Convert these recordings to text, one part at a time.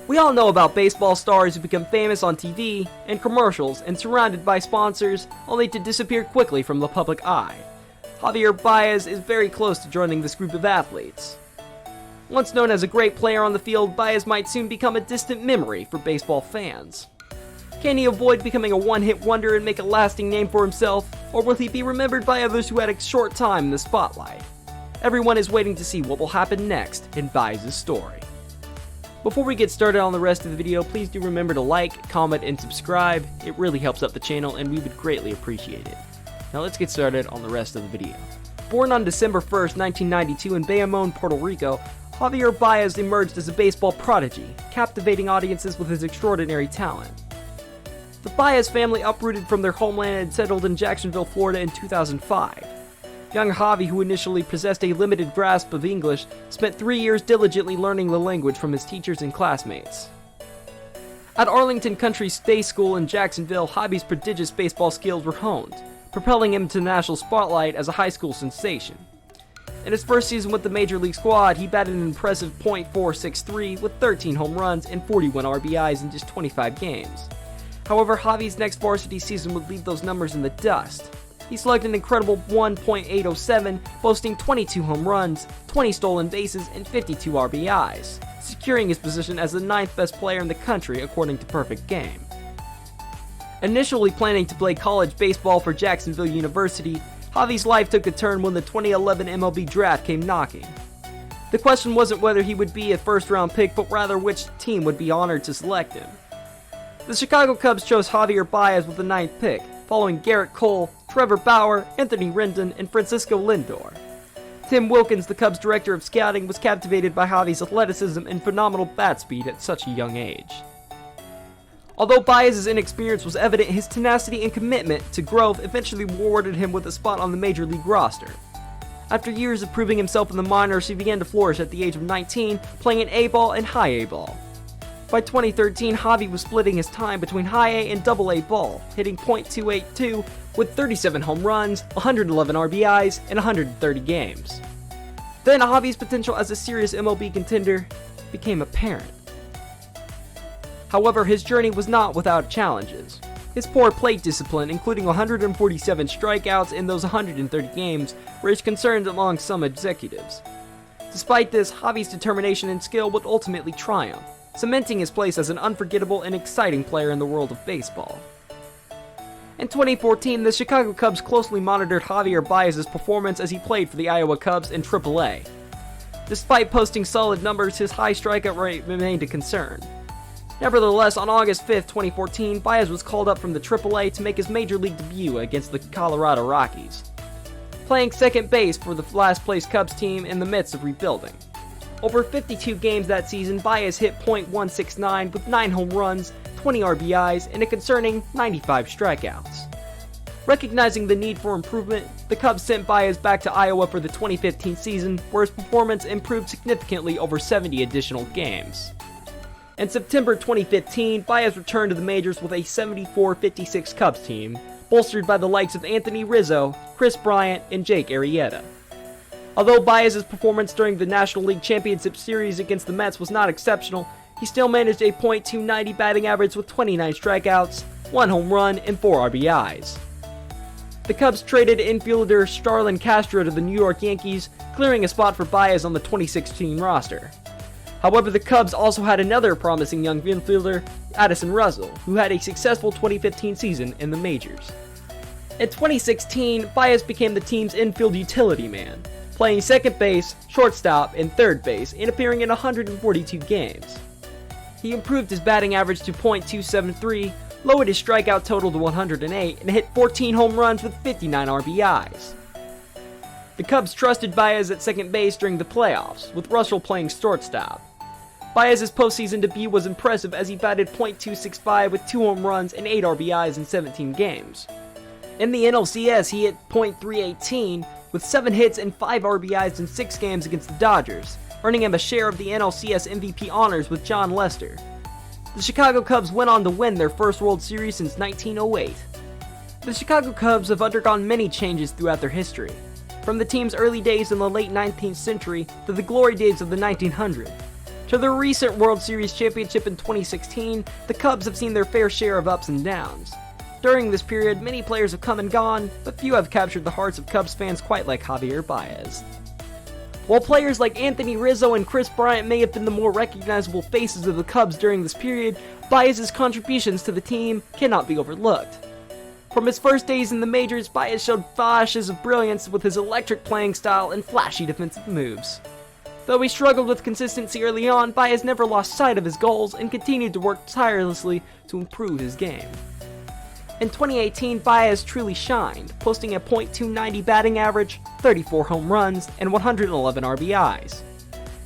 We all know about baseball stars who become famous on TV and commercials and surrounded by sponsors, only to disappear quickly from the public eye. Javier Baez is very close to joining this group of athletes. Once known as a great player on the field, Baez might soon become a distant memory for baseball fans. Can he avoid becoming a one-hit wonder and make a lasting name for himself, or will he be remembered by others who had a short time in the spotlight? Everyone is waiting to see what will happen next in Baez's story. Before we get started on the rest of the video, please do remember to like, comment, and subscribe. It really helps out the channel and we would greatly appreciate it. Now let's get started on the rest of the video. Born on December 1st, 1992 in Bayamon, Puerto Rico, Javier Baez emerged as a baseball prodigy, captivating audiences with his extraordinary talent. The Baez family uprooted from their homeland and settled in Jacksonville, Florida in 2005. Young Javi, who initially possessed a limited grasp of English, spent 3 years diligently learning the language from his teachers and classmates. At Arlington Country Day School in Jacksonville, Javi's prodigious baseball skills were honed, propelling him to the national spotlight as a high school sensation. In his first season with the Major League squad, he batted an impressive .463 with 13 home runs and 41 RBIs in just 25 games. However, Javi's next varsity season would leave those numbers in the dust. He slugged an incredible 1.807, boasting 22 home runs, 20 stolen bases, and 52 RBIs, securing his position as the 9th best player in the country according to Perfect Game. Initially planning to play college baseball for Jacksonville University, Javi's life took a turn when the 2011 MLB draft came knocking. The question wasn't whether he would be a first-round pick, but rather which team would be honored to select him. The Chicago Cubs chose Javier Baez with the 9th pick, following Garrett Cole, Trevor Bauer, Anthony Rendon, and Francisco Lindor. Tim Wilkins, the Cubs' director of scouting, was captivated by Javi's athleticism and phenomenal bat speed at such a young age. Although Baez's inexperience was evident, his tenacity and commitment to growth eventually rewarded him with a spot on the Major League roster. After years of proving himself in the minors, he began to flourish at the age of 19, playing in A-ball and high A ball. By 2013, Javi was splitting his time between high A and double A ball, hitting .282 with 37 home runs, 111 RBIs, and 130 games. Then Javi's potential as a serious MLB contender became apparent. However, his journey was not without challenges. His poor plate discipline, including 147 strikeouts in those 130 games, raised concerns among some executives. Despite this, Javi's determination and skill would ultimately triumph, cementing his place as an unforgettable and exciting player in the world of baseball. In 2014, the Chicago Cubs closely monitored Javier Baez's performance as he played for the Iowa Cubs in AAA. Despite posting solid numbers, his high strikeout rate remained a concern. Nevertheless, on August 5, 2014, Baez was called up from the AAA to make his Major League debut against the Colorado Rockies, playing second base for the last-place Cubs team in the midst of rebuilding. Over 52 games that season, Baez hit .169 with 9 home runs, 20 RBIs, and a concerning 95 strikeouts. Recognizing the need for improvement, the Cubs sent Baez back to Iowa for the 2015 season, where his performance improved significantly over 70 additional games. In September 2015, Baez returned to the majors with a 74-56 Cubs team, bolstered by the likes of Anthony Rizzo, Chris Bryant, and Jake Arrieta. Although Baez's performance during the National League Championship Series against the Mets was not exceptional, he still managed a .290 batting average with 29 strikeouts, 1 home run, and 4 RBIs. The Cubs traded infielder Starlin Castro to the New York Yankees, clearing a spot for Baez on the 2016 roster. However, the Cubs also had another promising young infielder, Addison Russell, who had a successful 2015 season in the majors. In 2016, Baez became the team's infield utility man, playing second base, shortstop, and third base, and appearing in 142 games. He improved his batting average to .273, lowered his strikeout total to 108, and hit 14 home runs with 59 RBIs. The Cubs trusted Baez at second base during the playoffs, with Russell playing shortstop. Baez's postseason debut was impressive as he batted .265 with 2 home runs and 8 RBIs in 17 games. In the NLCS, he hit .318 with 7 hits and 5 RBIs in 6 games against the Dodgers, earning him a share of the NLCS MVP honors with John Lester. The Chicago Cubs went on to win their first World Series since 1908. The Chicago Cubs have undergone many changes throughout their history, from the team's early days in the late 19th century to the glory days of the 1900s. To their recent World Series championship in 2016, the Cubs have seen their fair share of ups and downs. During this period, many players have come and gone, but few have captured the hearts of Cubs fans quite like Javier Baez. While players like Anthony Rizzo and Chris Bryant may have been the more recognizable faces of the Cubs during this period, Baez's contributions to the team cannot be overlooked. From his first days in the majors, Baez showed flashes of brilliance with his electric playing style and flashy defensive moves. Though he struggled with consistency early on, Baez never lost sight of his goals and continued to work tirelessly to improve his game. In 2018, Baez truly shined, posting a .290 batting average, 34 home runs, and 111 RBIs.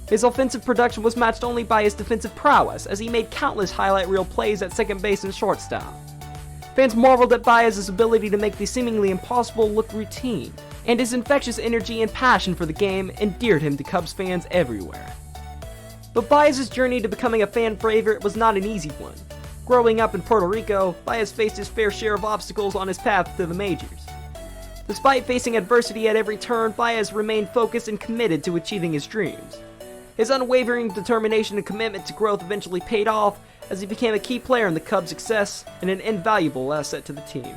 His offensive production was matched only by his defensive prowess, as he made countless highlight reel plays at second base and shortstop. Fans marveled at Baez's ability to make the seemingly impossible look routine, and his infectious energy and passion for the game endeared him to Cubs fans everywhere. But Baez's journey to becoming a fan favorite was not an easy one. Growing up in Puerto Rico, Baez faced his fair share of obstacles on his path to the majors. Despite facing adversity at every turn, Baez remained focused and committed to achieving his dreams. His unwavering determination and commitment to growth eventually paid off, as he became a key player in the Cubs' success and an invaluable asset to the team.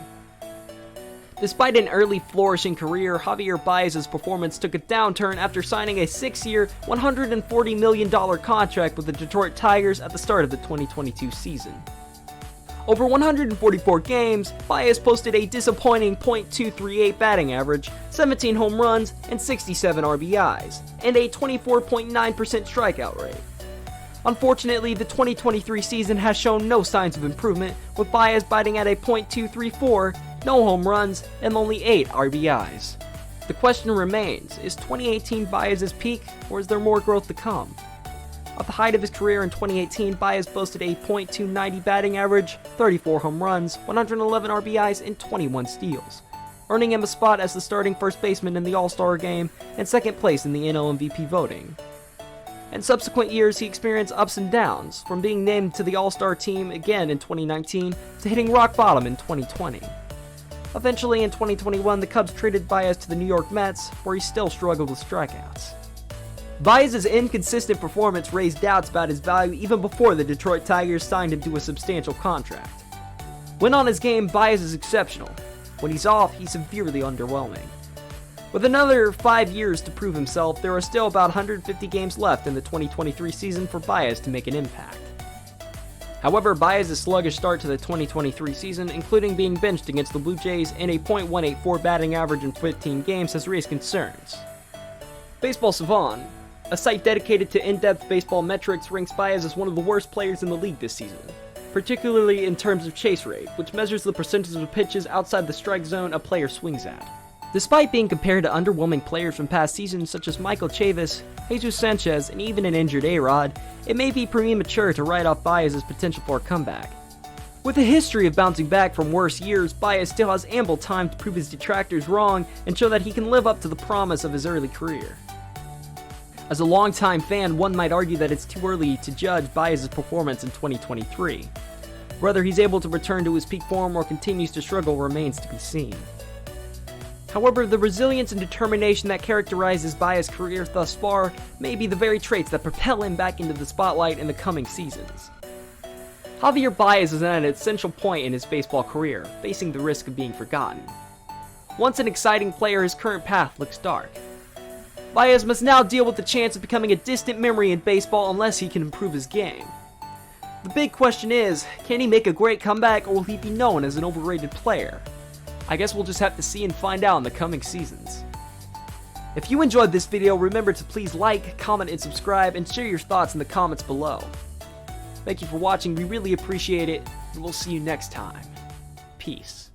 Despite an early flourishing career, Javier Baez's performance took a downturn after signing a 6-year, $140 million contract with the Detroit Tigers at the start of the 2022 season. Over 144 games, Baez posted a disappointing .238 batting average, 17 home runs, and 67 RBIs, and a 24.9% strikeout rate. Unfortunately, the 2023 season has shown no signs of improvement, with Baez biting at a .234, no home runs, and only 8 RBIs. The question remains, is 2018 Baez's peak, or is there more growth to come? At the height of his career in 2018, Baez boasted a .290 batting average, 34 home runs, 111 RBIs, and 21 steals, earning him a spot as the starting first baseman in the All-Star game and second place in the NL MVP voting. In subsequent years, he experienced ups and downs, from being named to the All-Star team again in 2019 to hitting rock bottom in 2020. Eventually, in 2021, the Cubs traded Baez to the New York Mets, where he still struggled with strikeouts. Baez's inconsistent performance raised doubts about his value even before the Detroit Tigers signed him to a substantial contract. When on his game, Baez is exceptional. When he's off, he's severely underwhelming. With another 5 years to prove himself, there are still about 150 games left in the 2023 season for Baez to make an impact. However, Baez's sluggish start to the 2023 season, including being benched against the Blue Jays and a .184 batting average in 15 games, has raised concerns. Baseball Savant, a site dedicated to in-depth baseball metrics, ranks Baez as one of the worst players in the league this season, particularly in terms of chase rate, which measures the percentage of pitches outside the strike zone a player swings at. Despite being compared to underwhelming players from past seasons such as Michael Chavis, Jesus Sanchez, and even an injured A-Rod, it may be premature to write off Baez's potential for a comeback. With a history of bouncing back from worse years, Baez still has ample time to prove his detractors wrong and show that he can live up to the promise of his early career. As a longtime fan, one might argue that it's too early to judge Baez's performance in 2023. Whether he's able to return to his peak form or continues to struggle remains to be seen. However, the resilience and determination that characterizes Baez's career thus far may be the very traits that propel him back into the spotlight in the coming seasons. Javier Baez is at an essential point in his baseball career, facing the risk of being forgotten. Once an exciting player, his current path looks dark. Baez must now deal with the chance of becoming a distant memory in baseball unless he can improve his game. The big question is, can he make a great comeback, or will he be known as an overrated player? I guess we'll just have to see and find out in the coming seasons. If you enjoyed this video, remember to please like, comment, and subscribe, and share your thoughts in the comments below. Thank you for watching, we really appreciate it, and we'll see you next time. Peace.